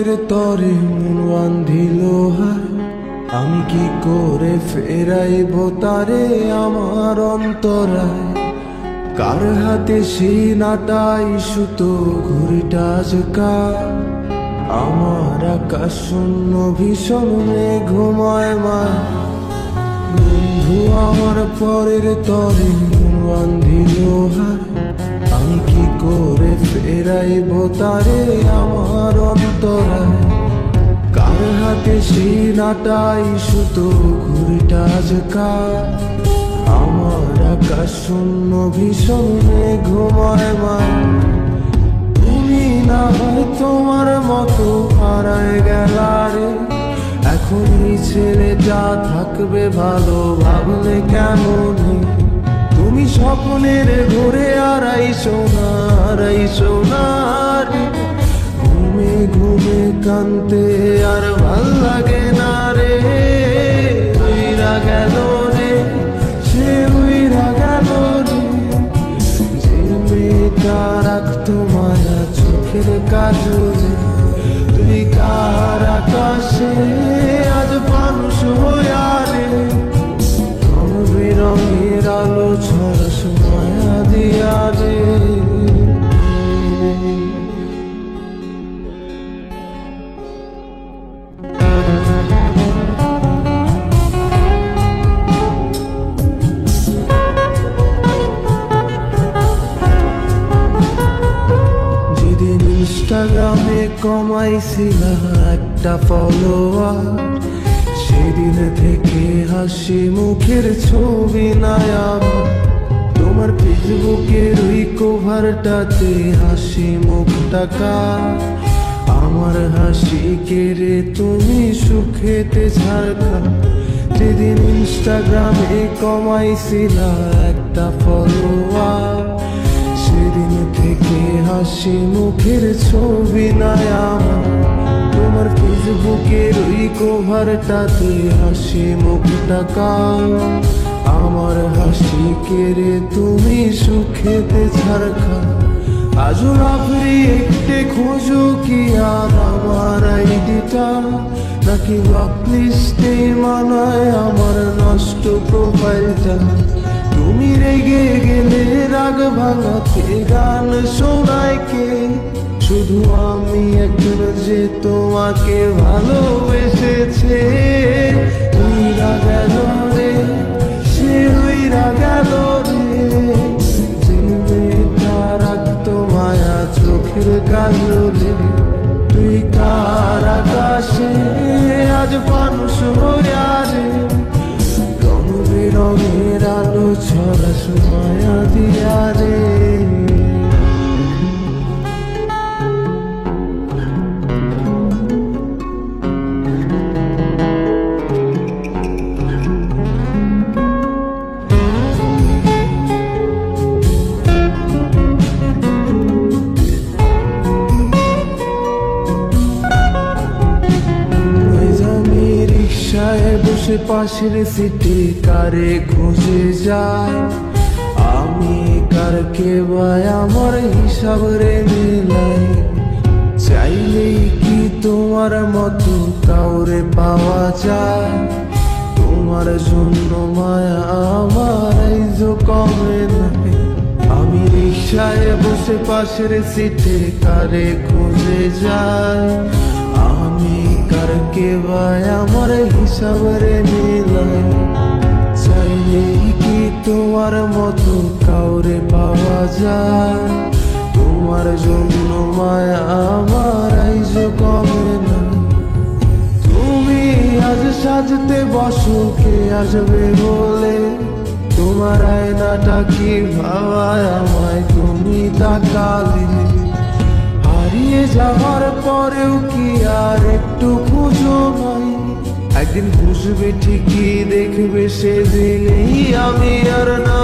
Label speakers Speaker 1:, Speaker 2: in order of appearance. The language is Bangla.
Speaker 1: পরের তরে মন বান্ধিল হায়, আমি কি করে ফেরাইব তারে আমার অন্তরায়। কার হাতে সেই নাটাই সুতো ঘুরিটা আজকা, আমার আকাশ শূন্য ভীষণ ঘুমায় মা। বন্ধু আমার পরের তরে মন বান্ধিল হায়, আমি কি করে ফেরাইব তারে আমার অন্তরায়। কার হাতে সেই নাটাই সুতো ঘুরিটা আজকা, আমার আকাশ শূন্য ভীষণ ঘুমায় মা। তুমি না হয় তোমার মতো হারায় গেলারে, এখন এই ছেলেটা থাকবে ভালো ভাবলে কেমন। তুমি স্বপ্নের ঘুরে আড়াইশো না রে, ঘুমে ঘুমে কানতে আর ভাল লাগে না রে। উইরা গেল রে, সে উইরা গেল রে, যে মেয়েটা রাখতো মায়া চোখের কাজলে। তুই কার আকাশে আজ মানুষ হইয়া রে, রং বেরঙের আলো ছড়াস মায়া দিয়া রে। যেদিন ইনস্টাগ্রামে কমাইছিলা একটা ফলোয়ার, সেদিন থেকে হাসি মুখের ছবি নাই আমার। তোমার ফেসবুকের ওই কভারটাতে হাসি মুখটাকা, আমার হাসি কেড়ে তুমি সুখেতে ছাড়কা। যেদিন ইনস্টাগ্রামে কমাইছিলা একটা ফলোয়ার, সেদিন থেকে হাসি মুখের ছবি নাই আমার। তোমার ফেসবুকের ওই কভারটাতে হাসি মুখটাকা, আমার হাসি কেড়ে তুমি সুখেতে ছাড়কা। আজও রাত্রি একটে খোঁজো কি আর আমার আইডিটা, নাকি ব্লকলিস্টে মানায় আমার নষ্ট প্রোফাইলটা। তুমি রেগে গেলে রাগ ভাঙাতে গান শোনায় কে, শুধু আমি একজন যে তোমাকে ভালোবেসেছে। উইরা গেল রে, সে উইরা গেল রে, যে মেয়েটা রাখতো মায়া চোখের কাজলে। তুই কার আকাশে আজ মানুষ হইয়া রে, রং বেরঙের আলো ছড়াস মায়া দিয়া রে। বসে পাশের সিটে কারে খুঁজে যায়, আমি কারকে ভাই আমার হিসাব রে মেলাই। চাইলেই কি তোমার মতো কাউরে পাওয়া যায়, তোমার জন্য মায়া আমার আইজো কমে নাই। আমি রিক্সায় বসে পাশের সিটে কারে খুঁজে যায়, আমি কারকে ভাই আমার হিসাব রে মিলাই। চাইলেই কি তোমার মতো কাউরে পাওয়া যায়, তোমার জন্য মায়া আমার আইজো কমে না। তুমি আজ সাজতে বসো কে আসবে বলে, তোমার আয়নাটা কি ভাবায় আমায় তুমি তাকালে। হারিয়ে যাওয়ার পরেও কি আর একটু খুঁজো নাই, একদিন বুঝবে ঠিকই দেখবে সেদিনই আমি আর না।